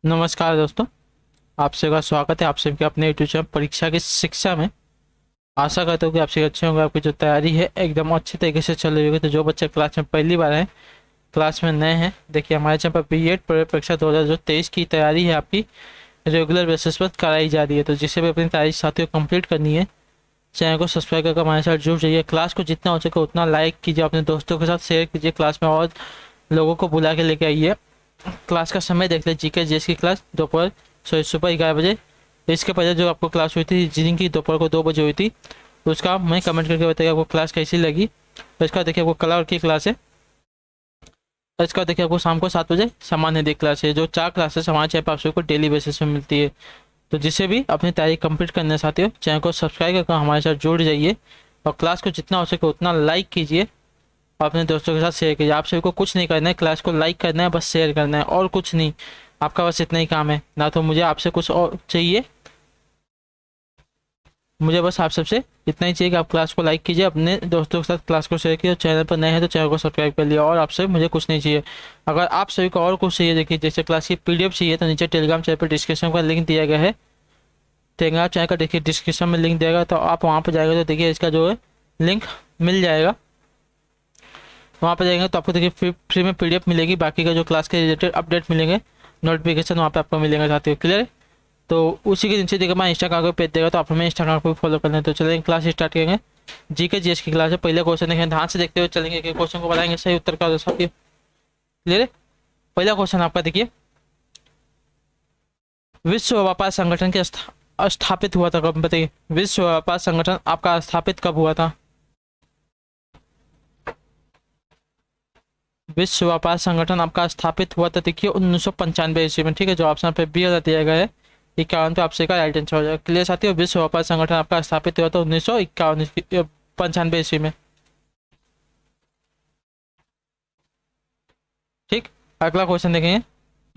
नमस्कार दोस्तों। आप सबका स्वागत है आप सबके अपने यूट्यूब चैनल परीक्षा की शिक्षा में। आशा करता हूँ कि आप सभी अच्छे होंगे। आपकी जो तैयारी है एकदम अच्छे तरीके से चल रही होगी। तो जो बच्चे क्लास में पहली बार हैं, क्लास में नए हैं, देखिए हमारे चैनल पर बीएड प्रवेश परीक्षा 2023 की तैयारी है आपकी रेगुलर बेसिस पर कराई जा रही है। तो जिसे भी अपनी तैयारी साथियों कंप्लीट करनी है, चैनल को सब्सक्राइब करके हमारे साथ जुड़ जाइए। क्लास को जितना हो सके उतना लाइक कीजिए, अपने दोस्तों के साथ शेयर कीजिए, क्लास में और लोगों को बुला के लेके आइए। क्लास का समय देख लीजिए, जीके जीएस की क्लास दोपहर सुबह 11 बजे। इसके पहले जो आपको क्लास हुई थी रीजनिंग की, दोपहर को 2 बजे हुई थी, तो उसका मैं कमेंट करके बताइए आपको क्लास कैसी लगी। तो इसका देखिए आपको कलर की क्लास है, और इसका देखिए आपको शाम को 7 बजे सामान्य दी क्लास है। जो 4 क्लासेस हमारे चैनल पर आप सबको डेली बेसिस में मिलती है। तो जिसे भी अपनी तैयारी कंप्लीट करना चाहते हो, चैनल को सब्सक्राइब करके हमारे साथ जुड़ जाइए, और क्लास को जितना हो सके उतना लाइक कीजिए, अपने दोस्तों के साथ शेयर कीजिए। आप सभी को कुछ नहीं करना है, क्लास को लाइक करना है, बस शेयर करना है और कुछ नहीं। आपका बस इतना ही काम है, ना तो मुझे आपसे कुछ और चाहिए, मुझे बस आप सबसे इतना ही चाहिए कि आप क्लास को लाइक कीजिए, अपने दोस्तों के साथ क्लास को शेयर कीजिए। चैनल पर नए हैं तो चैनल को सब्सक्राइब कर लिया, और आपसे मुझे कुछ नहीं चाहिए। अगर आप सभी को और कुछ चाहिए, देखिए जैसे क्लास की पीडीएफ चाहिए, तो नीचे टेलीग्राम चैनल पर डिस्क्रिप्शन का लिंक दिया गया है। टेलीग्राम चैनल का देखिए डिस्क्रिप्शन में लिंक दिया गया, तो आप वहाँ पर जाएगा तो देखिए इसका जो है लिंक मिल जाएगा। वहाँ पर जाएंगे तो आपको देखिए फ्री में पीडीएफ मिलेगी, बाकी का जो क्लास के रिलेटेड अपडेट मिलेंगे, नोटिफिकेशन वहाँ पे आपको मिलेंगे साथियों। क्लियर है? तो उसी के नीचे देखिए मैं इंस्टाग्राम को पेज देगा, तो आप हमें इंस्टाग्राम को भी फॉलो कर लें। तो चलेंगे क्लास स्टार्ट करेंगे। जीके जीएस की क्लास है। पहले क्वेश्चन देखेंगे, ध्यान से देखते हुए चलेंगे कि क्वेश्चन को बताएंगे सही उत्तर का साथियों। क्लियर है? पहला क्वेश्चन आपका देखिए, विश्व व्यापार संगठन के स्थापित हुआ था कब? बताइए, विश्व व्यापार संगठन आपका स्थापित कब हुआ था? विश्व व्यापार संगठन आपका स्थापित हुआ था देखिए 1995 ईस्वी में। ठीक है, जो ऑप्शन पे बी वाला दिया गया है 51 पे आपसे का राइट आंसर हो जाएगा। क्लियर साथियों, विश्व व्यापार संगठन आपका स्थापित हुआ था 1995 ईस्वी में। ठीक, अगला क्वेश्चन देखेंगे।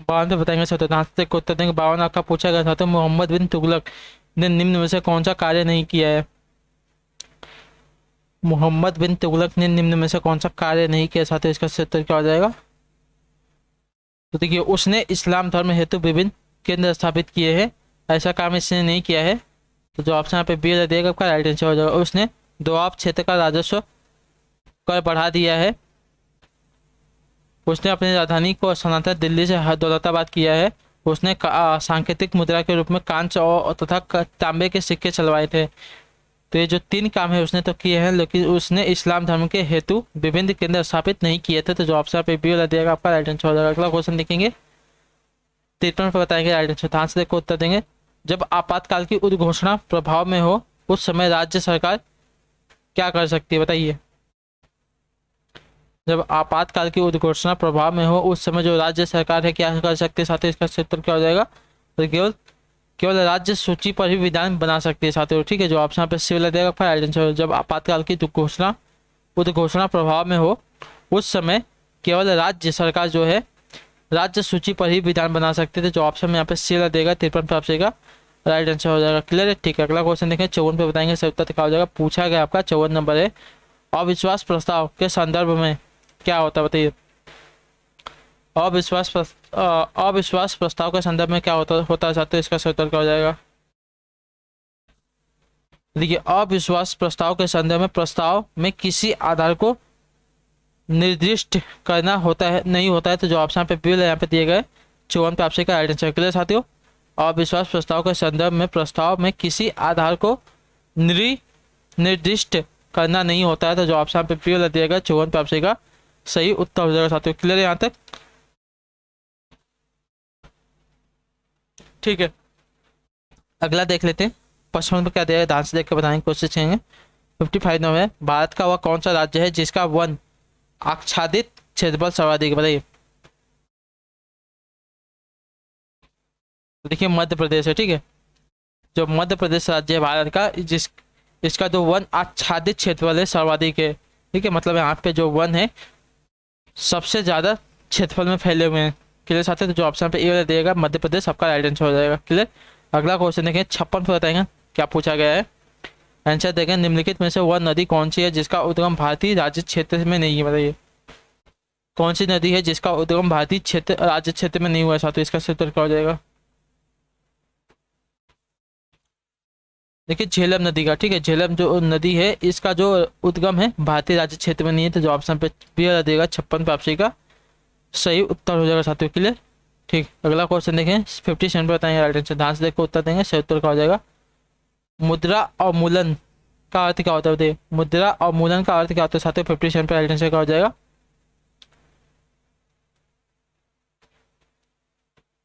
52 पे बताएंगे सत्तर को उत्तर देंगे। 52 आपका पूछा गया था, तो मोहम्मद बिन तुगलक ने निम्न में से कौन सा कार्य नहीं किया है? मोहम्मद बिन तुगलक ने निम्न में से कौन सा कार्य नहीं किया साथियों? इसका सही उत्तर क्या हो जाएगा? तो देखिए, उसने इस्लाम धर्म हेतु विभिन्न केंद्र स्थापित किए हैं, ऐसा काम इसने नहीं किया है। तो जो ऑप्शन यहाँ पे बी देगा आपका राइट आंसर हो जाएगा। उसने दोआब क्षेत्र का राजस्व कर बढ़ा दिया है। उसने अपनी राजधानी को स्थानांतरित दिल्ली से दौलताबाद किया है। उसने सांकेतिक मुद्रा के रूप में कांस्य और तथा तांबे के सिक्के चलवाए थे। तो ये जो 3 काम है उसने तो किए हैं, लेकिन उसने इस्लाम धर्म के हेतु विभिन्न केंद्र स्थापित नहीं किए थे। तो जो ऑप्शन पे बी वाला दिएगा आपका राइट आंसर हो जाएगा। अगला क्वेश्चन देखेंगे, 53 पर बताएंगे राइट आंसर। ध्यान से देखो उत्तर देंगे। जब आपातकाल की उद्घोषणा प्रभाव में हो, उस समय राज्य सरकार क्या कर सकती है? बताइए, जब आपातकाल की उद्घोषणा प्रभाव में हो, उस समय जो राज्य सरकार है क्या कर सकती है? साथ ही इसका उत्तर क्या हो जाएगा? तो केवल केवल राज्य सूची पर ही विधान बना सकती है साथियों। ठीक है, जो ऑप्शन पे सी वाला देगा राइट आंसर। जब आपातकाल की उद्घोषणा प्रभाव में हो, उस समय केवल राज्य सरकार जो है राज्य सूची पर ही विधान बना सकते थे। जो ऑप्शन में यहाँ पे सी वाला देगा 53 पे आपसे का राइट आंसर हो जाएगा। क्लियर है? ठीक है, अगला क्वेश्चन देखें। 54 पे बताएंगे सही उत्तर क्या हो जाएगा। पूछा गया आपका 54 नंबर है, अविश्वास प्रस्ताव के संदर्भ में क्या होता है? बताइए, अविश्वास प्रस्ताव के संदर्भ में क्या होता है साथियों? इसका सही उत्तर क्या हो जाएगा? देखिए, अविश्वास प्रस्ताव के संदर्भ में प्रस्ताव में किसी आधार को निर्दिष्ट करना होता है नहीं होता है। तो जो ऑप्शन पे बी यहाँ पे दिए गए 54 पे आपसे का राइट आंसर। क्लियर साथियों, अविश्वास प्रस्ताव के संदर्भ में प्रस्ताव में किसी आधार को निर्दिष्ट करना नहीं होता है। तो जो ऑप्शन पे बी दिया गया 54 पे आपसे का सही उत्तर हो जाएगा साथियों। क्लियर है यहाँ तक? ठीक है, अगला देख लेते हैं। 55 पे क्या दिया है, ध्यान से देख के बताने की कोशिश करेंगे। 55 नंबर है, भारत का वह कौन सा राज्य है जिसका वन आच्छादित क्षेत्रफल सर्वाधिक? बताइए। देखिए, मध्य प्रदेश है। ठीक है, जो मध्य प्रदेश राज्य है भारत का, इसका जो वन आच्छादित क्षेत्रफल है सर्वाधिक है। ठीक है, मतलब यहाँ पे जो वन है सबसे ज्यादा क्षेत्रफल में फैले हुए हैं। क्लियर साथ है? तो जो ऑप्शन पे ए वाला दिएगा मध्य प्रदेश आपका राइट आंसर हो जाएगा। क्लियर? अगला क्वेश्चन देखें। 56 पे बताएंगे क्या पूछा गया है। आंसर देखें, निम्नलिखित में से वह नदी कौन सी है जिसका उद्गम भारतीय राज्य क्षेत्र में नहीं है? बताइए। कौन सी नदी है जिसका उद्गम भारतीय क्षेत्र राज्य क्षेत्र में नहीं हुआ है साथियों? इसका सही उत्तर क्या हो जाएगा? देखिए झेलम नदी का, ठीक है, झेलम जो नदी है इसका जो उद्गम है भारतीय राज्य क्षेत्र में नहीं है, तो जो ऑप्शन पे बी वाला देगा 56 पे आपसी का सही उत्तर हो जाएगा साथियों। क्लियर? ठीक, अगला क्वेश्चन देखें। 50 सेकंड पे बताएंगे राइट आंसर, ध्यान से देखो उत्तर देंगे, सही उत्तर क्या हो जाएगा? मुद्रा अवमूलन का अर्थ क्या होता है बताइए? मुद्रा अवमूलन का अर्थ क्या होता है साथियों? 50 सेकंड पे राइट आंसर क्या हो जाएगा?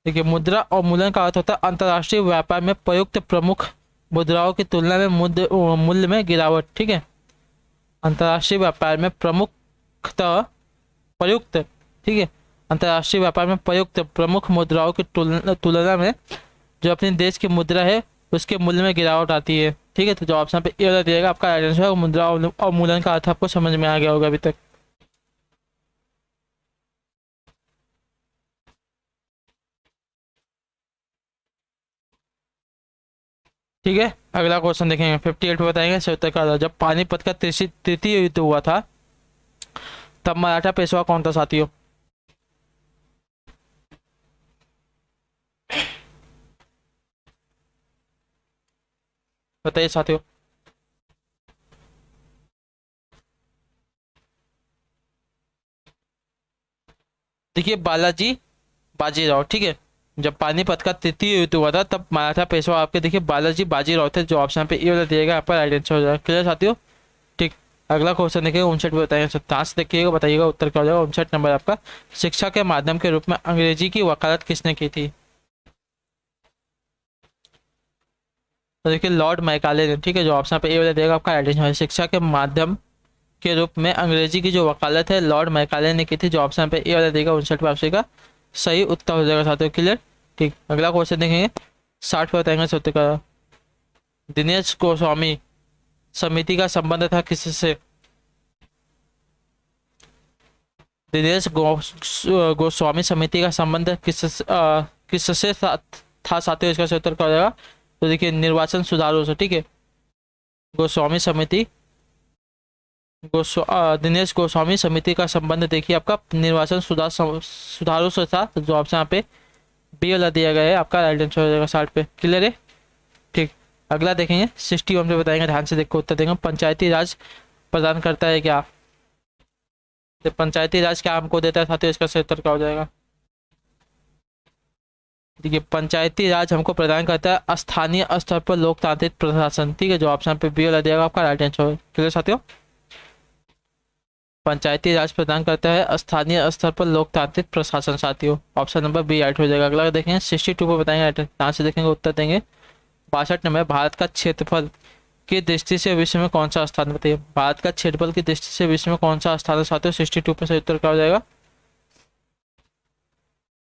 देखिए मुद्रा अवमूलन का अर्थ होता है अंतर्राष्ट्रीय व्यापार में प्रयुक्त प्रमुख मुद्राओं की तुलना में मूल्य में गिरावट। ठीक है, अंतर्राष्ट्रीय व्यापार में प्रमुखतः प्रयुक्त, ठीक है, अंतर्राष्ट्रीय व्यापार में प्रयुक्त प्रमुख मुद्राओं की तुलना में जो अपने देश की मुद्रा है उसके मूल्य में गिरावट आती है। ठीक है, तो जो ऑप्शन पे ए वाला दिएगा आपका राइट आंसर है। मुद्रा अवमूलन का अर्थ आपको समझ में आ गया होगा अभी तक। ठीक है, अगला क्वेश्चन देखेंगे। 58 पे बताएंगे सही उत्तर का। जब पानीपत का तृतीय युद्ध हुआ था तब मराठा पेशवा कौन था साथियों? बताइए साथियों। देखिए बालाजी बाजीराव, ठीक है, जब पानीपत का तृतीय युद्ध हुआ था तब मराठा पेशवा आपके देखिए बालाजी बाजीराव थे, जो ऑप्शन पे ए वाला दिएगा आपका राइट आंसर हो जाएगा। क्लियर साथियों? ठीक, अगला क्वेश्चन देखिए 59 पे बताएंगे, 57 देखिएगा, बताइएगा उत्तर क्या हो जाएगा। 59 नंबर आपका, शिक्षा के माध्यम के रूप में अंग्रेजी की वकालत किसने की थी? तो देखिए लॉर्ड मैकाले ने, ठीक है, जो ऑप्शन पे ए वाला देगा आपका राइट आंसर। शिक्षा के माध्यम के रूप में अंग्रेजी की जो वकालत है लॉर्ड मैकाले ने की थी, जो ऑप्शन पे ए वाला देगा 59 पे आपसे का सही उत्तर हो जाएगा साथियों। क्लियर? ठीक, अगला क्वेश्चन देखेंगे। 60 पे बताएंगे सत्य का। दिनेश गोस्वामी समिति का संबंध था किससे? दिनेश गोस्वामी समिति का संबंध किससे था साथियों? इसका सही उत्तर क्या हो जाएगा? तो देखिए निर्वाचन सुधारों से। ठीक है, गोस्वामी समिति दिनेश गोस्वामी समिति का संबंध देखिए आपका निर्वाचन सुधारों से था, तो जो ऑप्शन यहाँ पे बी वाला दिया गया है आपका राइट आंसर हो जाएगा 60 पे। क्लियर है? ठीक, अगला देखेंगे। 61 पे बताएंगे, ध्यान से देखो उत्तर देंगे। पंचायती राज प्रदान करता है क्या? तो पंचायती राज क्या हमको देता है साथियों? इसका सही उत्तर क्या हो जाएगा? देखिए पंचायती राज हमको प्रदान करता है स्थानीय स्तर पर लोकतांत्रिक प्रशासन। ठीक है, जो ऑप्शन पे बी वाला दिया आपका राइट आंसर। क्लियर साथियों? पंचायती राज प्रदान करता है स्थानीय स्तर पर लोकतांत्रिक प्रशासन साथियों। ऑप्शन नंबर बी राइट हो जाएगा। अगला देखेंगे 62 पे बताएंगे राइट, यहाँ से देखेंगे उत्तर देंगे। 62 नंबर, भारत का क्षेत्रफल की दृष्टि से विश्व में कौन सा स्थान? बताइए, भारत का क्षेत्रफल की दृष्टि से विश्व में कौन सा स्थान है साथियों? 62 पे सही उत्तर क्या हो जाएगा?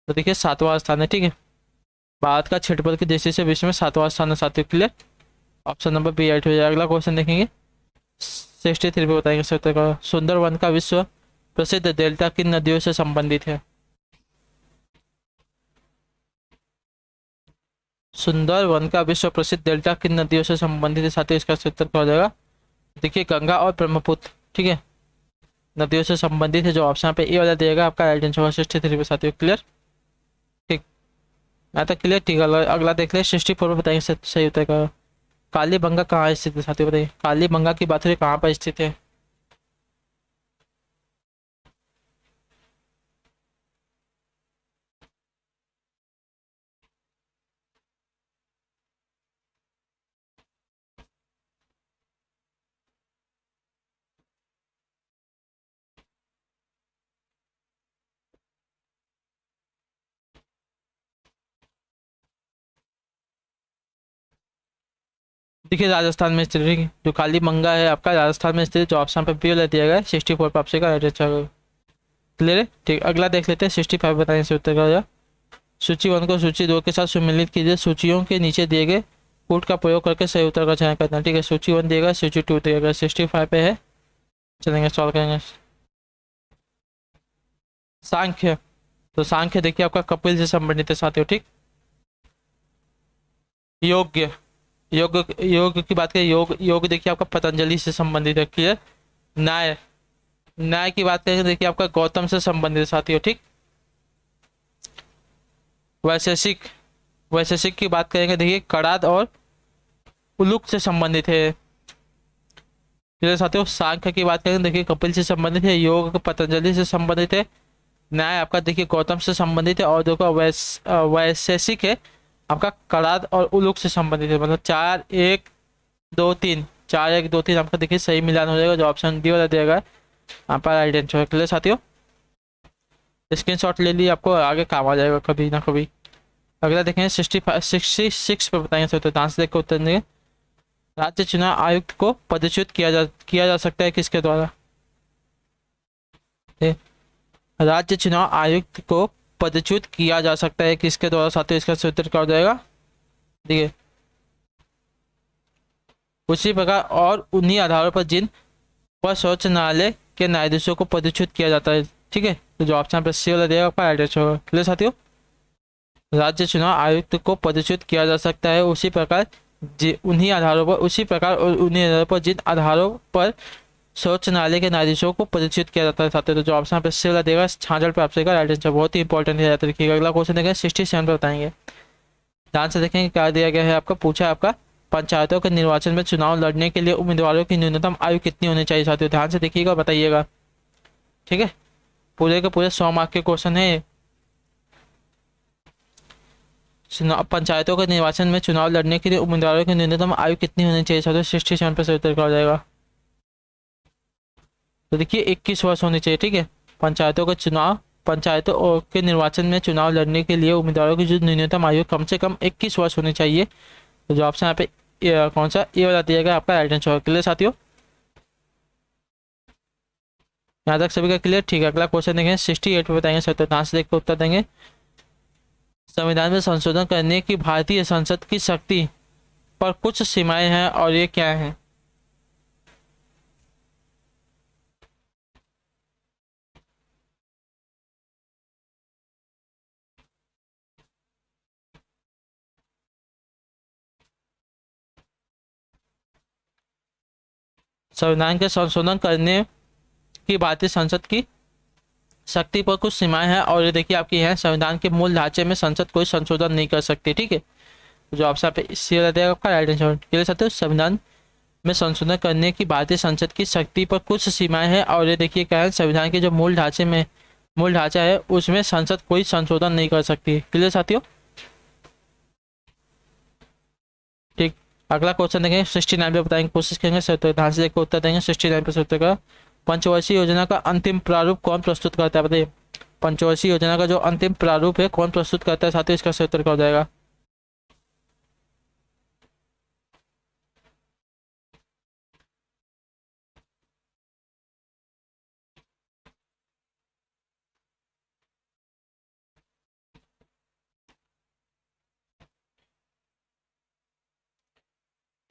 तो देखिए 7वां स्थान है। ठीक है, भारत का क्षेत्रफल की दृष्टि से विश्व में 7वां स्थान है साथियों। Clear? Option number B right हो जाएगा। अगला क्वेश्चन देखेंगे। 63 पे बताएंगे सही उत्तर का। सुंदरवन का विश्व प्रसिद्ध डेल्टा किन नदियों से संबंधित है? सुंदरवन का विश्व प्रसिद्ध डेल्टा किन नदियों से संबंधित है साथियों? इसका सही उत्तर क्या हो जाएगा? देखिए गंगा और ब्रह्मपुत्र, ठीक है, नदियों से संबंधित है, जो ऑप्शन पे ए वाला दिएगा आपका राइट आंसर होगा 63 पे साथियों। क्लियर? ठीक, मैं तो क्लियर। ठीक, अगला देख ले 64 पे बताएंगे सही उत्तर का। कालीबंगा कहाँ स्थित है साथियों? बताइए, कालीबंगा की बात कहाँ पर स्थित है? देखिए राजस्थान में स्थित है, जो कालीबंगा है आपका राजस्थान में स्थित, जो ऑप्शन पे बी वाला दिया गया है 64 पे आपसे का राइट आंसर। क्लियर है? ठीक, अगला देख लेते हैं। 65 बताएंगे सही उत्तर का। सूची 1 को सूची 2 के साथ सम्मिलित कीजिए। सूचियों के नीचे दिए गए कोड का प्रयोग करके सही उत्तर का चयन करना। ठीक है, सूची 1 दिएगा, सूची 2 दिएगा, 65 पे है। चलेंगे सॉल्व करेंगे। सांख्य, तो सांख्य देखिए आपका कपिल से संबंधित है साथियों। ठीक, योग्य, योग योग की बात करें, योग योग देखिए आपका पतंजलि से संबंधित है। क्लियर? न्याय, न्याय की बात करेंगे, देखिए आपका गौतम से संबंधित है साथियों, ठीक। वैशेषिक, वैशेषिक की बात करेंगे, देखिए कड़ाद और उलूक से संबंधित है। फिर साथियों सांख्य की बात करेंगे, देखिए कपिल से संबंधित है। योग पतंजलि से संबंधित है। न्याय आपका देखिए गौतम से संबंधित है। और देखो वैशेषिक है आपका कड़ाद और उलूक से संबंधित है। मतलब 4 1 2 3, 4 1 2 3 आपका देखिए सही मिलान हो जाएगा। जो ऑप्शन डी वाला दिया गया आपका राइट आंसर। क्लियर साथियों, स्क्रीनशॉट ले लिए, आपको आगे काम आ जाएगा कभी ना कभी। अगला देखें 66 पे बताएंगे तो डांस देख के उत्तर देंगे। राज्य चुनाव आयुक्त को पदच्युत किया जा सकता है किसके द्वारा? ए, राज्य चुनाव आयुक्त को पदच्युत किया जा सकता है किसके द्वारा साथियों? इसका सही उत्तर क्या हो जाएगा? देखिए उसी प्रकार और उन्हीं आधारों पर जिन पर सर्वोच्च न्यायालय के न्यायाधीशों को पदच्युत किया जाता है, ठीक है। तो जो ऑप्शन पर सी वाला दिएगा आपका राइट आंसर होगा। क्लियर साथियों, राज्य चुनाव आयुक्त को पदच्युत किया जा सकता है उसी प्रकार उन्हीं आधारों पर, उसी प्रकार और उन्हीं आधारों पर जिन आधारों पर सर्वोच्च न्यायालय के न्यायाधीशों को पदच्युत किया जाता है साथियों। तो जो ऑप्शन पे सी वाला देगा 66 पे आपसे राइट आंसर। बहुत ही इंपॉर्टेंट है, याद रखिएगा। अगला क्वेश्चन देखेंगे 67 पे बताएंगे। ध्यान से देखेंगे क्या दिया गया है आपका। पूछा आपका पंचायतों के निर्वाचन में चुनाव लड़ने के लिए उम्मीदवारों की न्यूनतम आयु कितनी होनी चाहिए साथियों? ध्यान से देखिएगा, बताइएगा, ठीक है। पूरे के पूरे 100 मार्क के क्वेश्चन है। पंचायतों के निर्वाचन में चुनाव लड़ने के लिए उम्मीदवारों की न्यूनतम आयु कितनी होनी चाहिए साथियों? 67 पे उत्तर हो जाएगा। तो देखिए 21 वर्ष होनी चाहिए, ठीक है। पंचायतों के निर्वाचन में चुनाव लड़ने के लिए उम्मीदवारों की जो न्यूनतम आयु कम से कम 21 वर्ष होनी चाहिए। तो जो ऑप्शन यहाँ पे कौन सा ये वाला दिया गया आपका राइट आंसर। क्लियर साथियों, यहाँ तक सभी का क्लियर? ठीक है। अगला क्वेश्चन देखें 68 पे बताएंगे सर, तो ध्यान से देख के उत्तर देंगे। संविधान में संशोधन करने की भारतीय संसद की शक्ति पर कुछ सीमाएं हैं और ये क्या है? संविधान के संशोधन करने की भारतीय संसद की शक्ति पर कुछ सीमाएं हैं और ये देखिए आपकी है संविधान के मूल ढांचे में संसद कोई संशोधन नहीं कर सकती, ठीक है। जो ऑप्शन पे सी वाला देगा आपका राइट आंसर। क्लियर साथियों, संविधान में संशोधन करने की भारतीय संसद की शक्ति पर कुछ सीमाएं हैं और ये देखिए क्या है संविधान के जो मूल ढांचा है उसमें संसद कोई संशोधन नहीं कर सकती। क्लियर साथियों, ठीक। अगला क्वेश्चन देखेंगे 69 पे बताएंगे, कोशिश करेंगे सर तो ध्यान से देखकर उत्तर देंगे। 69 पे उत्तर का पंचवर्षीय योजना का अंतिम प्रारूप कौन प्रस्तुत करता है? बताइए पंचवर्षीय योजना का जो अंतिम प्रारूप है कौन प्रस्तुत करता है साथियों? इसका सही उत्तर क्या हो जाएगा?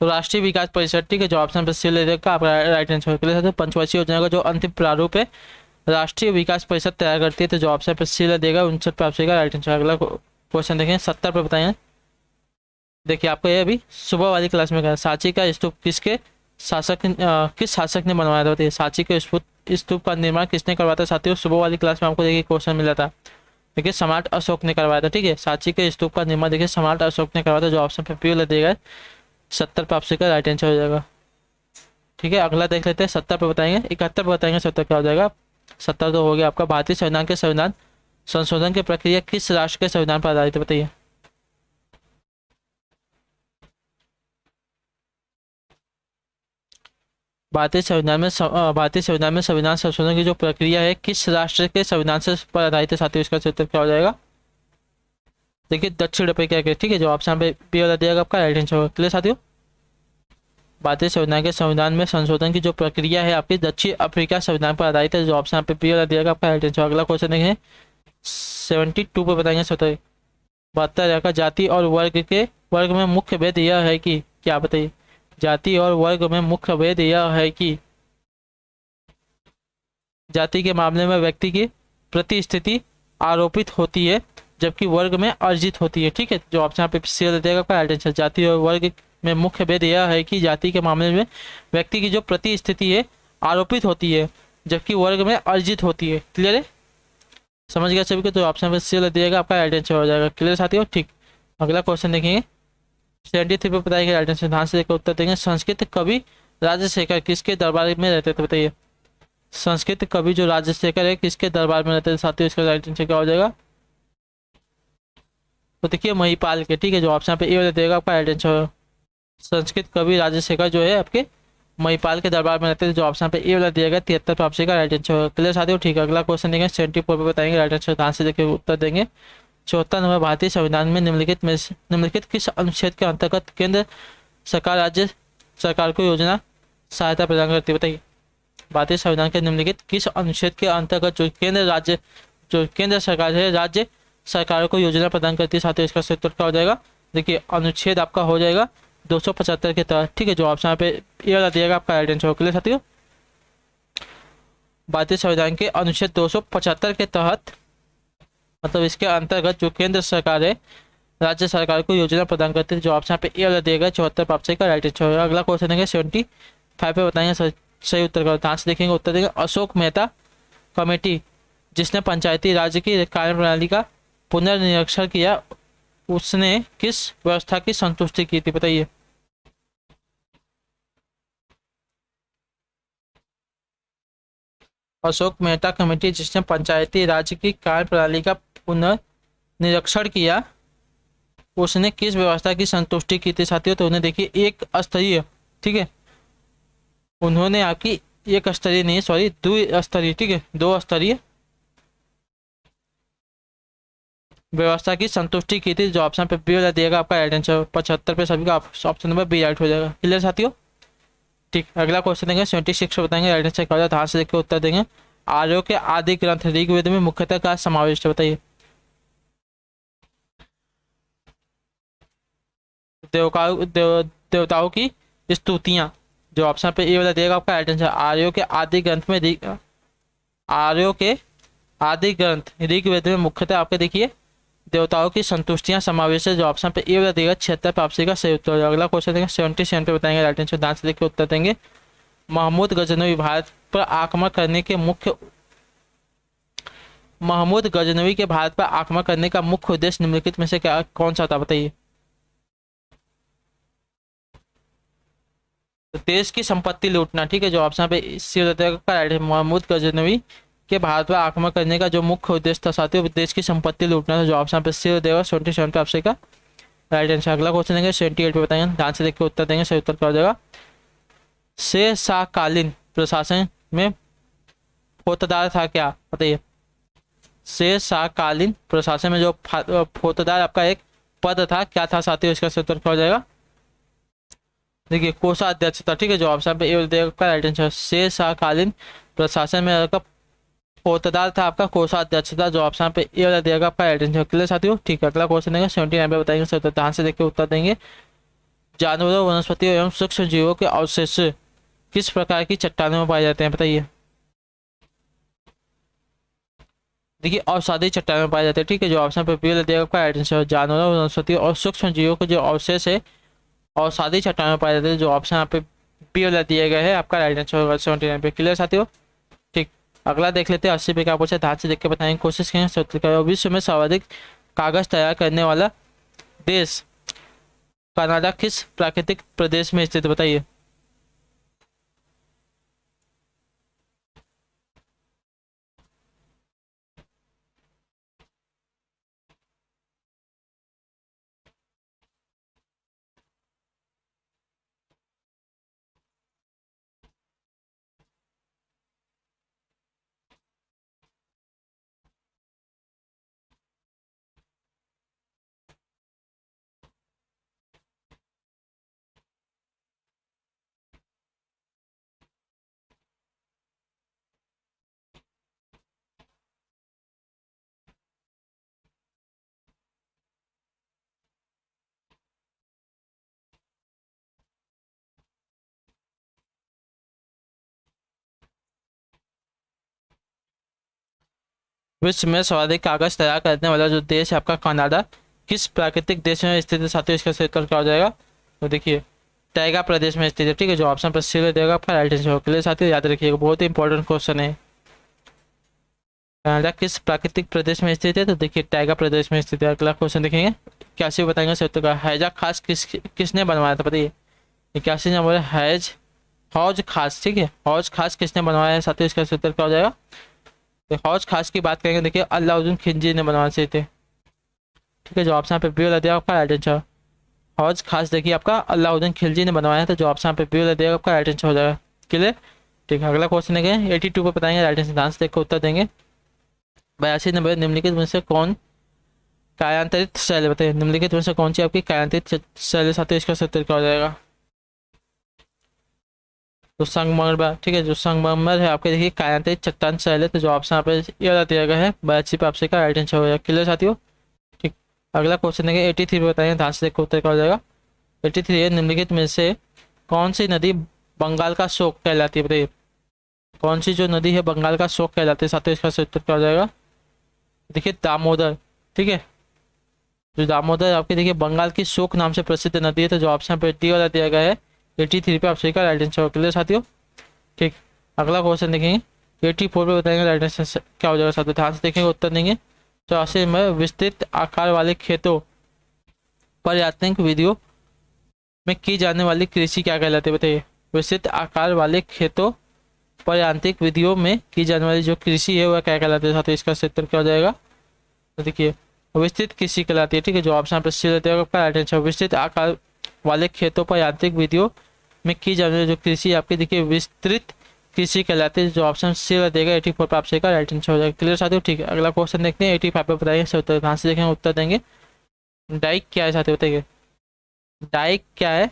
तो राष्ट्रीय विकास परिषद, ठीक है। जो ऑप्शन पर सी ले देगा आपका राइट आंसर। के लिए पंचवर्षीय योजना का जो अंतिम प्रारूप है राष्ट्रीय विकास परिषद तैयार करती है। तो जो ऑप्शन पर सी ले देगा 59 पे आपसे राइट आंसर। अगला क्वेश्चन देखें 70 पे बताएं। देखिए आपको ये अभी सुबह वाली क्लास में कहा सांची का स्तूप किस शासक ने बनवाया था? बताइए सांची के स्तूप का निर्माण किसने करवाया था साथियों? सुबह वाली क्लास में आपको देखिए क्वेश्चन मिला था। देखिए सम्राट अशोक ने करवाया था, ठीक है। सांची के स्तूप का निर्माण देखिए सम्राट अशोक ने करवाया था। जो ऑप्शन पे पी देगा 70 पे आपसे का राइट आंसर हो जाएगा, ठीक है। अगला देख लेते हैं 70 पे बताएंगे। 71 पे बताएंगे 70 क्या हो जाएगा? 70 तो हो गया आपका भारतीय संविधान संशोधन की प्रक्रिया किस राष्ट्र के संविधान पर आधारित है? बताइए भारतीय संविधान में संविधान संशोधन की जो प्रक्रिया है किस राष्ट्र के संविधान से पर आधारित है साथियों? इसका उत्तर क्या हो जाएगा? देखिए दक्षिण अफ्रीका के, ठीक है। जो ऑप्शन पे बी वाला दिया आपका राइट आंसर होगा। क्लियर साथियों, भारतीय संविधान में संशोधन की जो प्रक्रिया है आपकी दक्षिण अफ्रीका संविधान पर आधारित है। जो ऑप्शन पे बी वाला दिया आपका राइट आंसर। अगला क्वेश्चन देखें 72 पे बताएंगे 72 का जाति और वर्ग में मुख्य भेद यह है कि क्या? बताइए जाति और वर्ग में मुख्य भेद यह है कि जाति के मामले में व्यक्ति की प्रतिस्थिति आरोपित होती है जबकि वर्ग में अर्जित होती है, ठीक है। जो ऑप्शन पे सी देगा आपका राइट आंसर। जाति और वर्ग में मुख्य भेद यह है कि जाति के मामले में व्यक्ति की जो प्रतिस्थिति है आरोपित होती है जबकि वर्ग में अर्जित होती है। क्लियर है, समझ गया सभी को? तो ऑप्शन पे सी लग दिएगा, आपका राइट आंसर हो जाएगा। क्लियर साथियों? ठीक, अगला क्वेश्चन देखेंगे 73 पे बताइए राइट आंसर, ध्यान से देखकर उत्तर देंगे। संस्कृत कवि राजशेखर किसके दरबार में रहते थे? बताइए, संस्कृत कवि जो राजशेखर है किसके दरबार में रहते थे साथियों? इसका राइट आंसर क्या हो जाएगा? तो देखिए महिपाल के। ठीक है, जो ऑप्शन पे ए वाला देगा आपका राइट आंसर। संस्कृत कवि राजशेखर जो है आपके महिपाल के दरबार में रहते थे, जो ऑप्शन पे ए वाला दिया गया 73 पे ऑप्शन का राइट आंसर। क्लियर साथियों? ठीक है, अगला क्वेश्चन देंगे 74 पे बताएंगे राइट आंसर, ध्यान से देखिए उत्तर देंगे। 74 नंबर, भारतीय संविधान में निम्नलिखित किस अनुच्छेद के अंतर्गत केंद्र सरकार राज्य सरकार को योजना सहायता प्रदान करती है? बताइए, भारतीय संविधान के निम्नलिखित किस अनुच्छेद के अंतर्गत जो केंद्र सरकार है राज्य सरकारों को योजना प्रदान करती है साथियों? इसका सही उत्तर क्या हो जाएगा? देखिए अनुच्छेद आपका हो जाएगा 275 के तहत। ठीक है, जो ऑप्शन पे ये वाला दिएगा आपका राइट आंसर। क्लियर साथियों? भारतीय संविधान के अनुच्छेद 275 के तहत, मतलब इसके अंतर्गत जो केंद्र सरकार है राज्य सरकार को योजना प्रदान करती है, जो ऑप्शन पे ए वाला दिएगा 74 पे ऑप्शन का राइट आंसर होगा। अगला क्वेश्चन देंगे 75 पे बताएंगे सही उत्तर का, ध्यान से देखेंगे उत्तर देंगे। अशोक मेहता कमेटी जिसने पंचायती राज की कार्यप्रणाली का पुनर्निरीक्षण किया, उसने किस व्यवस्था की संतुष्टि की थी? बताइए, अशोक मेहता कमेटी जिसने पंचायती राज की कार्यप्रणाली का पुनर्निरीक्षण किया, उसने किस व्यवस्था की संतुष्टि की थी साथियों? तो उन्हें देखिए एक स्तरीय, ठीक है, उन्होंने आपकी एक स्तरीय नहीं, सॉरी द्विस्तरीय, ठीक है, 2 स्तरीय व्यवस्था की संतुष्टि की थी, जो ऑप्शन पे बी वाला दिएगा आपका राइट आंसर। 75 पे सभी का ऑप्शन नंबर बी राइट हो जाएगा। क्लियर साथियों? ठीक, अगला क्वेश्चन देंगे 76 पे बताएंगे राइट आंसर क्या हो जाएगा, ध्यान से देखकर उत्तर देंगे। आर्यों के आदि ग्रंथ ऋग्वेद में मुख्यतः का समावेश है? बताइए, देवताओं की स्तुतियां, जो ऑप्शन पे ए वाला दिएगा आपका राइट आंसर। आर्यों के आदि ग्रंथ में आर्यों के आदि ग्रंथ ऋग्वेद में मुख्यतः आपके देखिए देवताओं की संतुष्टियां समावेश है, जो ऑप्शन पे ए वाला देगा 76 पे ऑप्शन का सही उत्तर होगा। अगला क्वेश्चन देंगे 77 पे बताएंगे राइट आंसर, ध्यान से देखिए उत्तर देंगे। महमूद गजनवी के भारत पर आक्रमण करने का मुख्य उद्देश्य निम्नलिखित में से क्या कौन सा था? बताइए, तो देश की संपत्ति लूटना। ठीक है, जो ऑप्शन पे सी वाला देगा राइट है। महमूद गजनवी के भारत पर आक्रमण करने का जो मुख्य उद्देश्य था साथियों देश की संपत्ति लूटना था, जो ऑप्शन पे सी देगा 77 पे ऑप्शन का राइट आंसर। अगला क्वेश्चन देंगे 78 पे बताएंगे, ध्यान से देखकर उत्तर देंगे, सही उत्तर क्या हो जाएगा? शेर शाह कालीन प्रशासन में फौजदार था क्या? बताइए, शेर शाह कालीन प्रशासन में जो फौजदार आपका एक पद था, क्या था साथियों? इसका सही उत्तर क्या हो जाएगा? देखिए कोषाध्यक्ष था। ठीक है, जो ऑप्शन पे ए देगा राइट आंसर। शेर शाह कालीन प्रशासन में आपका फौजदार था आपका कोषाध्यक्ष था, जो ऑप्शन पे ए वाला देगा आपका राइट आंसर। क्लियर साथियों? ठीक है, अगला क्वेश्चन देंगे 79 पे बताएंगे सही उत्तर, ध्यान से देखिए उत्तर देंगे। जानवरों वनस्पतियों एवं सूक्ष्म जीवों के अवशेष किस प्रकार की चट्टानों में पाए जाते हैं? बताइए, देखिए औषधि चट्टानों में पाए जाते हैं। ठीक है, जो ऑप्शन पे बी वाला देगा आपका राइट आंसर। जानवरों वनस्पतियों और सूक्ष्म जीवों के जो अवशेष है औषधि चट्टानों में पाए जाते हैं, जो ऑप्शन यहाँ पे बी वाला दिया गया है आपका राइट आंसर होगा 79 पे। क्लियर साथियों? ठीक, अगला देख लेते हैं 80 पे क्या पूछा, ध्यान से देख के बताएंगे, कोशिश करेंगे। विश्व में सर्वाधिक कागज तैयार करने वाला देश कनाडा किस प्राकृतिक प्रदेश में स्थित? बताइए, विश्व में सर्वाधिक कागज तैयार करने वाला जो देश है आपका कनाडा किस प्राकृतिक देश में स्थित है साथियों? इसका सही उत्तर क्या हो जाएगा? तो देखिए टाइगा प्रदेश में स्थित है, ठीक है। जो ऑप्शन पर सी देगा आपका राइट आंसर होगा। क्लियर साथियों, याद रखिएगा, बहुत ही इंपॉर्टेंट क्वेश्चन है। कनाडा किस प्राकृतिक प्रदेश में स्थित है? तो देखिए टाइगा प्रदेश में स्थित है। अगला क्वेश्चन देखेंगे, इक्यासी बताएंगे सर का हैजा खास किसने बनवाया था बताइए। 81 नंबर हैज हौज खास, ठीक है। हौज खास किसने बनवाया है साथियों, इसका उत्तर क्या हो जाएगा? तो हौज खास की बात करेंगे, देखिए अलाउद्दीन खिलजी ने बनवाए थे, ठीक है। जो ऑप्शन पे बी वाला दिया आपका राइट आंसर। हौज खास देखिए आपका अलाउद्दीन खिलजी ने बनवाया था। जो ऑप्शन पे बी वाला दिया आपका राइट आंसर हो जाएगा। क्लियर, ठीक है। अगला क्वेश्चन देखेंगे 82 पे बताएंगे राइट आंसर, ध्यान से देख कर उत्तर देंगे। 82 नंबर निम्नलिखित में से कौन कायांतरित शैली, बताइए निम्नलिखित में से कौन सी आपकी कायांतरित शैली साथियों, इसका उत्तर क्या हो जाएगा? जो संगमरमर, ठीक है। जो संगमरमर है आपके देखिए कायांतरित चट्टान शैली है। तो जो ऑप्शन यहाँ पे ये वाला दिया गया है 82 पे आपसे का राइट आंसर हो जाएगा। क्लियर साथियों, ठीक। अगला क्वेश्चन देखेंगे 83 पे बताएंगे, ध्यान से देखकर उत्तर क्या हो जाएगा। 83 है निम्नलिखित में से कौन सी नदी बंगाल का शोक कहलाती है, बताइए कौन सी जो नदी है बंगाल का शोक कहलाती है साथियों, इसका उत्तर क्या हो जाएगा? देखिए दामोदर, ठीक है। जो दामोदर आपके देखिए बंगाल की शोक नाम से प्रसिद्ध नदी है। तो जो ऑप्शन पे डी वाला दिया गया है 83 पे आपसे का राइट आंसर। क्लियर साथियों, ठीक। अगला क्वेश्चन देखेंगे 84 पे बताएंगे राइट आंसर क्या हो जाएगा साथियों, ध्यान से देखेंगे उत्तर देंगे। 84 में विस्तृत आकार वाले खेतों पर यात्रिक विधियों में की जाने वाली कृषि क्या कहलाती है, बताइए विस्तृत आकार वाले खेतों पर यांत्रिक विधियों में की जाने वाली जो कृषि है वह क्या कहलाती है साथियों, इसका उत्तर क्या हो जाएगा? तो देखिए विस्तृत कृषि कहलाती है, ठीक है। जो ऑप्शन पर सी रहता है आपका राइट आंसर। विस्तृत आकार वाले खेतों पर यांत्रिक विधियों में की जाने वाली जो कृषि आपकी देखिए विस्तृत कृषि कहलाती है। जो ऑप्शन सी देगा 84 पर आपसे का राइट आंसर हो जाएगा। क्लियर साथियों, ठीक है। अगला क्वेश्चन देखते हैं 85 पे बताइए सर उत्तर, ध्यान से देखेंगे उत्तर देंगे। डाइक क्या है साथियों, बताइए डाइक क्या है?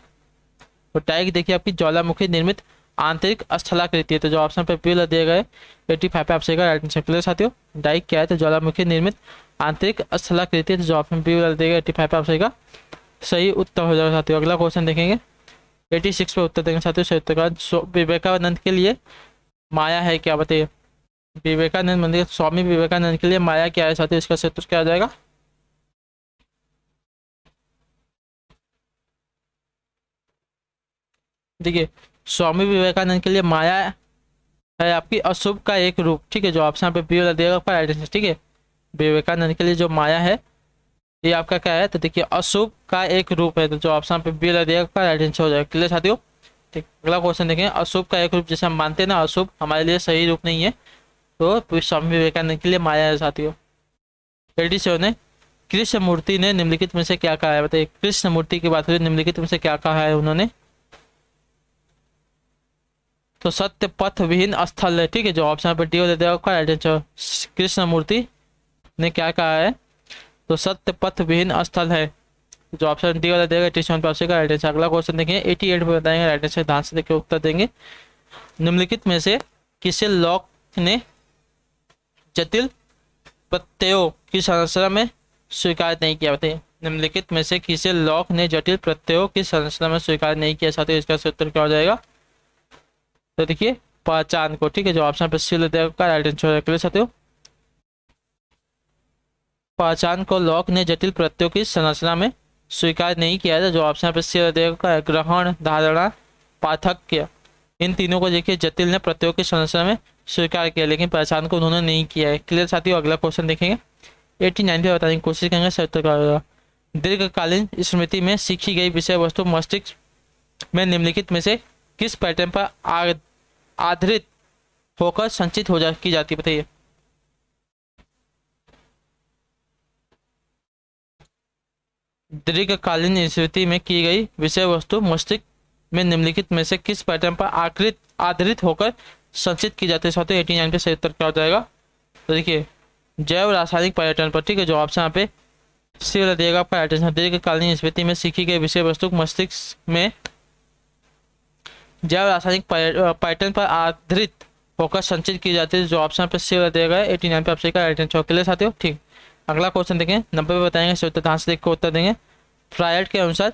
तो डाइक देखिए आपकी ज्वालामुखी निर्मित आंतरिक स्थलाकृति है। तो जो ऑप्शन पे पी दिया गया है 85 पे आपसे राइट आंसर। क्लियर साथियों, डाइक क्या है? तो ज्वालामुखी निर्मित आंतरिक स्थलाकृति है। तो जो ऑप्शन पी दिएगा 85 पे आपसे का सही उत्तर हो जाएगा साथियों। अगला क्वेश्चन देखेंगे 86 पे उत्तर देंगे साथियों। सही उत्तर का विवेकानंद के लिए माया है क्या, बताइए विवेकानंद मंदिर स्वामी विवेकानंद के लिए माया क्या है साथियों, इसका सही उत्तर क्या आ जाएगा? देखिए स्वामी विवेकानंद के लिए माया है आपकी अशुभ का एक रूप, ठीक है। जो ऑप्शन पे बी वाला दिएगा आपका राइट आंसर, ठीक है। विवेकानंद के लिए जो माया है ये आपका क्या है? तो देखिए अशुभ का एक रूप है। तो जो ऑप्शन पे बी वाला दिएगा आपका राइट आंसर हो जाएगा। क्लियर साथियों, ठीक। अगला क्वेश्चन देखें, अशुभ का एक रूप जैसे हम मानते हैं ना, अशुभ हमारे लिए सही रूप नहीं है, तो स्वामी विवेकानंद के लिए माया है साथियों। 87 है कृष्ण मूर्ति ने निम्नलिखित में से क्या कहा है, बताइए कृष्ण मूर्ति की बात करें निम्नलिखित में से क्या कहा है उन्होंने? तो सत्य पथ विहीन स्थल है, ठीक है। जो ऑप्शन पर डी देगा आपका राइट आंसर। कृष्ण मूर्ति ने क्या कहा है? तो सत्य पथ विहीन स्थल है। जो ऑप्शन डी वाला देगा 87 पे आपसे का राइट आंसर। अगला क्वेश्चन देखेंगे 88 पे बताएंगे राइट आंसर, ध्यान से देखिए उत्तर देंगे। निम्नलिखित में से किसे लॉक ने जटिल प्रत्ययों की संरचना में स्वीकार नहीं किया, बताइए निम्नलिखित में से किसे लॉक ने जटिल प्रत्ययों की संरचना में स्वीकार नहीं किया साथियों, इसका उत्तर क्या हो जाएगा? तो देखिए पहचान को, ठीक है। जो ऑप्शन पे सी देगा राइट आंसर है। क्लियर साथियों, पहचान को लॉक ने जटिल प्रत्ययों की संरचना में स्वीकार नहीं किया था। जो ऑप्शन पे सी देगा ग्रहण धारणा पार्थक्य, इन तीनों को देखिए जटिल ने प्रत्ययों की संरचना में स्वीकार किया, लेकिन पहचान को उन्होंने नहीं किया है। क्लियर साथियों, अगला क्वेश्चन देखेंगे 89 पे बताने की कोशिश करेंगे सही उत्तर क्या होगा। दीर्घकालीन स्मृति में सीखी गई विषय वस्तु मस्तिष्क में निम्नलिखित में से किस पैटर्न पर आधारित होकर संचित की जाती है, बताइए दीर्घकालीन स्मृति में की गई विषय वस्तु मस्तिष्क में निम्नलिखित में से किस पैटर्न पर आधारित होकर संचित की जाती है साथियों। 89 पे सही उत्तर क्या हो जाएगा? तो देखिए जैव रासायनिक पैटर्न पर, ठीक है। जो ऑप्शन यहाँ पे सी वाला दिएगा आपका राइट आंसर। दीर्घकालीन स्मृति में सीखी गई विषय वस्तु मस्तिष्क में जैव रासायनिक पैटर्न पर आधारित होकर संचित की जाती है। जो ऑप्शन पे सी वाला दिया गया 89 पे आपसे का राइट आंसर। क्लियर साथियों, ठीक। अगला क्वेश्चन देखें 90 पे बताएंगे सही उत्तर, ध्यान से देख कर उत्तर देंगे। फ्रायड के अनुसार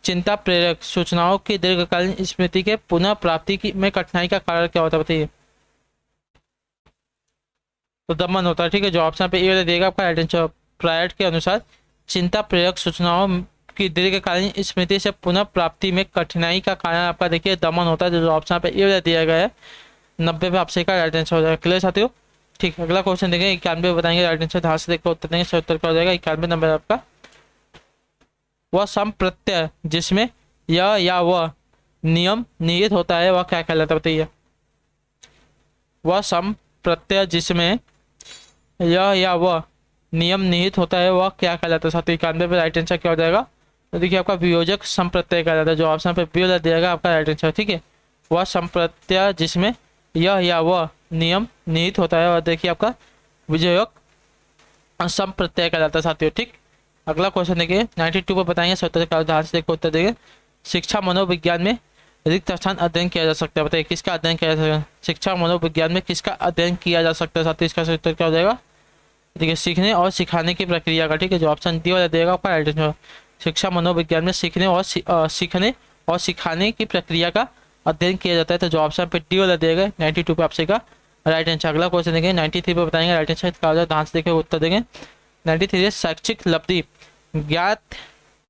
चिंता प्रेरक सूचनाओं की दीर्घकालीन स्मृति के पुनः प्राप्ति की में कठिनाई का कारण क्या होता है, बताइए? तो दमन होता है, ठीक है। जो ऑप्शन पे ए वाला दिएगा आपका राइट आंसर। फ्रायड के अनुसार चिंता प्रेरक सूचनाओं आपकी दीर्घकालीन स्मृति से पुनः प्राप्ति में कठिनाई का कारण आपका देखिए दमन होता है, जो ऑप्शन पे ये दिया गया है 90 पे आपसे का राइट आंसर हो जाएगा। क्लियर साथियों। ठीक, अगला क्वेश्चन देखेंगे 91 बताएंगे राइट आंसर, ध्यान से देखकर उत्तर देंगे, सही उत्तर क्या हो जाएगा 91 नंबर आपका। वह सम प्रत्यय जिसमें यह या वह नियम निहित होता है वह क्या कहलाता है बताइए। वह सम प्रत्यय जिसमें यह या वह नियम निहित होता है वह क्या कहलाता है साथियों। 91 पे राइट आंसर क्या हो जाएगा, तो देखिए आपका वियोजक संप्रत्यय कहलाता है, जो ऑप्शन पे बी वाला दिएगा आपका राइट आंसर। ठीक है, वह संप्रत्यय जिसमें यह या वह नियम निहित होता है और देखिए आपका विजयक संप्रत्यय कहलाता है साथियों। ठीक, अगला क्वेश्चन देखिए 92 पर बताएंगे, सत्तर का ध्यान से देखो उत्तर देंगे। शिक्षा मनोविज्ञान में रिक्त स्थान अध्ययन किया जा सकता है, बताइए किसका अध्ययन किया जा सकता है। शिक्षा मनोविज्ञान में किसका अध्ययन किया जा सकता है साथियों, इसका सही उत्तर क्या हो जाएगा, देखिए सीखने और सिखाने की प्रक्रिया का। ठीक है, जो ऑप्शन डी वाला देगा आपका राइट आंसर। शिक्षा मनोविज्ञान में सीखने और सिखाने की प्रक्रिया का अध्ययन किया जाता है, तो जो ऑप्शन पे डी वाला देगा 92 पे आपसे का राइट आंसर। अगला क्वेश्चन देंगे 93 पे बताएंगे राइट आंसर क्या हो जाएगा, ध्यान से देखिए उत्तर देंगे। 93 शैक्षिक लब्धि ज्ञात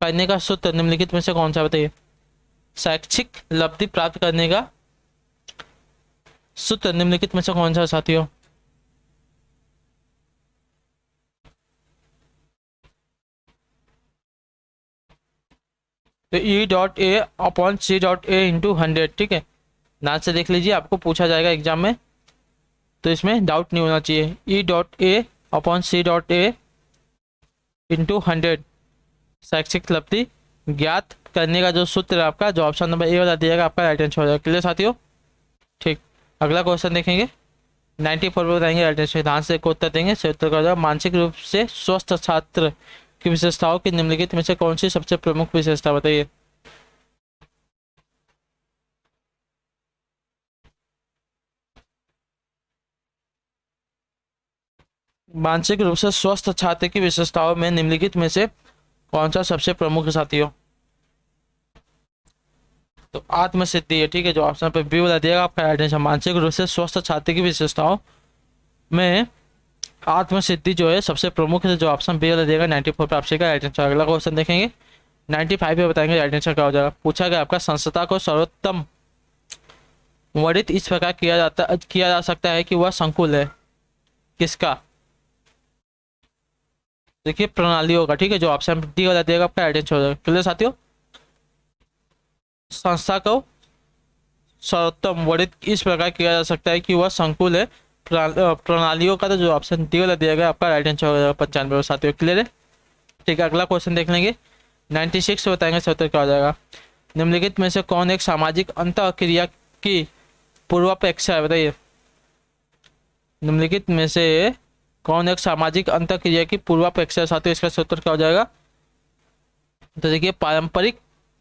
करने का सूत्र निम्नलिखित में से कौन सा बताइए। शैक्षिक लब्धि प्राप्त करने का सूत्र निम्नलिखित में से कौन सा साथियों। तो E.A/C.A/100। ठीक है, ध्यान से देख लीजिए, आपको पूछा जाएगा एग्जाम में, तो इसमें डाउट नहीं होना चाहिए। E.A/C.A/100 शैक्षिक लब्धि ज्ञात करने का जो सूत्र है आपका, जो ऑप्शन नंबर ए वाला दिएगा आपका राइट आंसर हो जाएगा। क्लियर साथियों। ठीक, अगला क्वेश्चन देखेंगे 94 पर बताएंगे राइट आंसर, ध्यान से उत्तर देंगे, सही उत्तर हो जाएगा। मानसिक रूप से स्वस्थ छात्र की विशेषताओं की निम्नलिखित में से कौन सी सबसे प्रमुख विशेषता बताइए। मानसिक रूप से स्वस्थ छात्र की विशेषताओं में निम्नलिखित में से कौन सा सबसे प्रमुख है साथियों। तो आत्मसिद्धि है। ठीक है, जो ऑप्शन पे बी वाला दिएगा आपका राइट आंसर। मानसिक रूप से स्वस्थ छात्र की विशेषताओं में आत्मसिद्धि जो है सबसे प्रमुख है, जो ऑप्शन बी वाला देगा 94 पे आपसे का राइट आंसर। अगला क्वेश्चन देखेंगे 95 पे बताएंगे राइट आंसर क्या हो जाएगा। पूछा गया आपका संस्था को सर्वोत्तम वर्णित इस प्रकार किया जा सकता है कि वह संकुल है, किसका। देखिए प्रणालियों का। ठीक है, जो ऑप्शन डी वाला देगा आपका राइट आंसर हो जाएगा। क्लियर साथियों। संस्था को सर्वोत्तम वर्णित इस प्रकार किया जा सकता है कि वह संकुल है, प्रणालियों का, तो जो ऑप्शन डी वाला दिया गया आपका राइट आंसर हो जाएगा 95 साथियों। क्लियर है। ठीक है, अगला क्वेश्चन देख लेंगे 96 बताएंगे सही उत्तर क्या हो जाएगा। निम्नलिखित में से कौन एक सामाजिक अंतःक्रिया की पूर्वापेक्षा है, बताइए। निम्नलिखित में से कौन एक सामाजिक अंतःक्रिया की पूर्वापेक्षा है साथियों, इसका सही उत्तर क्या हो जाएगा। तो देखिए पारंपरिक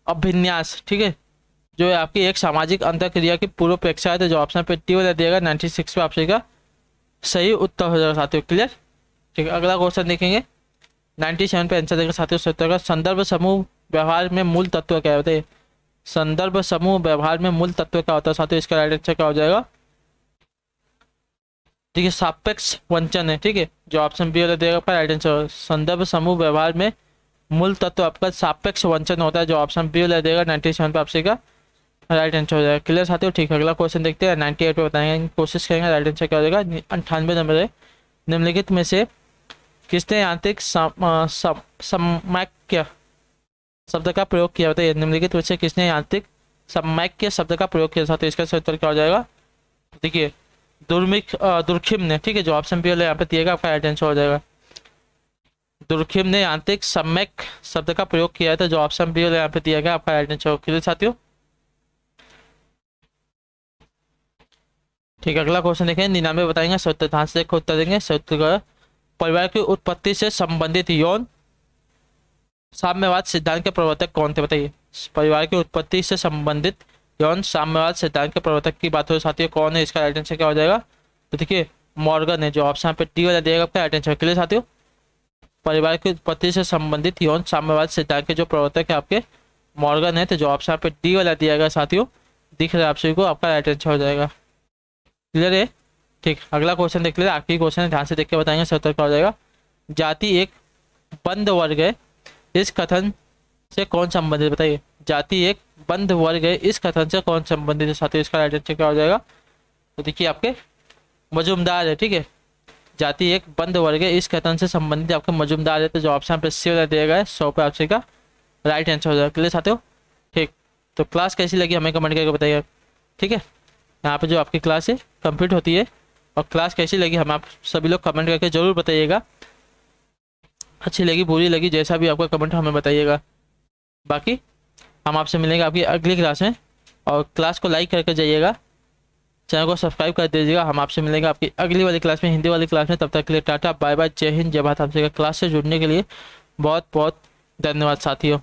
अभिन्यास। ठीक है, जो है आपकी एक सामाजिक अंतःक्रिया की पूर्वापेक्षा है, तो जो ऑप्शन पे टी वाला दिएगा 96 पे आपसे का सही उत्तर हो जाएगा साथियों। क्लियर। ठीक है, अगला क्वेश्चन देखेंगे 97 पे आंसर देगा साथियों सही उत्तर का। संदर्भ समूह व्यवहार में मूल तत्व क्या है, बताइए। संदर्भ समूह व्यवहार में मूल तत्व क्या होता है साथियों, इसका राइट आंसर क्या हो जाएगा। देखिए सापेक्ष वंचन है। ठीक है, जो ऑप्शन बी वाला देगा आपका राइट आंसर। संदर्भ समूह व्यवहार में मूल तत्व आपका सापेक्ष वंचन होता है, जो ऑप्शन बी वाला देगा 97 पे आपसे का राइट आंसर हो जाएगा। क्लियर साथियों। ठीक है, अगला क्वेश्चन देखते हैं 98 पे बताएंगे, कोशिश करेंगे राइट आंसर क्या हो जाएगा। 98 नंबर है। निम्नलिखित में से किसने यांत्रिक समैक्य शब्द का प्रयोग किया, बताइए। निम्नलिखित में से किसने यांत्रिक समैक्य शब्द का प्रयोग किया साथियों, इसका सही उत्तर क्या हो जाएगा। देखिए दुर्खिम ने। ठीक है, जो ऑप्शन बी वाला यहाँ पे दिएगा आपका राइट आंसर हो जाएगा। दुर्खिम ने यांत्रिक सम्यक शब्द का प्रयोग किया है, तो जो ऑप्शन बी वाला यहाँ पे दिया गया आपका राइट आंसर। क्लियर साथियों। ठीक है, अगला क्वेश्चन देखें 99 बताएंगे सही उत्तर, ध्यान से देखो उत्तर देंगे सही उत्तर का। परिवार की उत्पत्ति से संबंधित यौन साम्यवाद सिद्धांत के प्रवर्तक कौन थे, बताइए। परिवार की उत्पत्ति से संबंधित यौन साम्यवाद सिद्धांत के प्रवर्तक की बात हो साथियों, कौन है, इसका राइट आंसर क्या हो जाएगा। तो देखिए मॉर्गन है, जो ऑप्शन पे डी वाला दिएगा आपका राइट आंसर। क्लियर साथियों। परिवार की उत्पत्ति से संबंधित यौन साम्यवाद सिद्धांत के जो प्रवर्तक है आपके मॉर्गन है, तो जो ऑप्शन पे डी वाला दिया गया साथियों दिख रहा है आप सभी को, आपका राइट आंसर हो जाएगा। क्लियर है। ठीक, अगला क्वेश्चन देख लेते हैं, आखिरी क्वेश्चन है, ध्यान से देख के बताएंगे सही उत्तर क्या हो जाएगा। जाति एक बंद वर्ग है, इस कथन से कौन संबंधित बताइए। जाति एक बंध वर्ग है, इस कथन से कौन संबंधित है साथियों, इसका राइट आंसर क्या हो जाएगा। तो देखिए आपके मजूमदार है, ठीक है। जाति एक बंध वर्ग है, इस कथन से संबंधित आपके मजूमदार है, तो जो ऑप्शन पे सी वाला दिया गया है 100 पे आपसे का राइट आंसर हो जाएगा। क्लियर साथियों, ठीक। तो क्लास कैसी लगी हमें कमेंट करके बताइए, ठीक है। यहाँ पे जो आपकी क्लास है कंप्लीट होती है, और क्लास कैसी लगी हमें आप सभी लोग कमेंट करके जरूर बताइएगा। अच्छी लगी बुरी लगी जैसा भी आपका कमेंट हमें बताइएगा। बाकी हम आपसे मिलेंगे आपकी अगली क्लास में, और क्लास को लाइक करके जाइएगा, चैनल को सब्सक्राइब कर दीजिएगा। हम आपसे मिलेंगे आपकी अगली वाली क्लास में, हिंदी वाली क्लास में। तब तक के लिए टाटा बाय बाय, जय हिंद जय भारत। आपसे क्लास से जुड़ने के लिए बहुत बहुत धन्यवाद साथियों।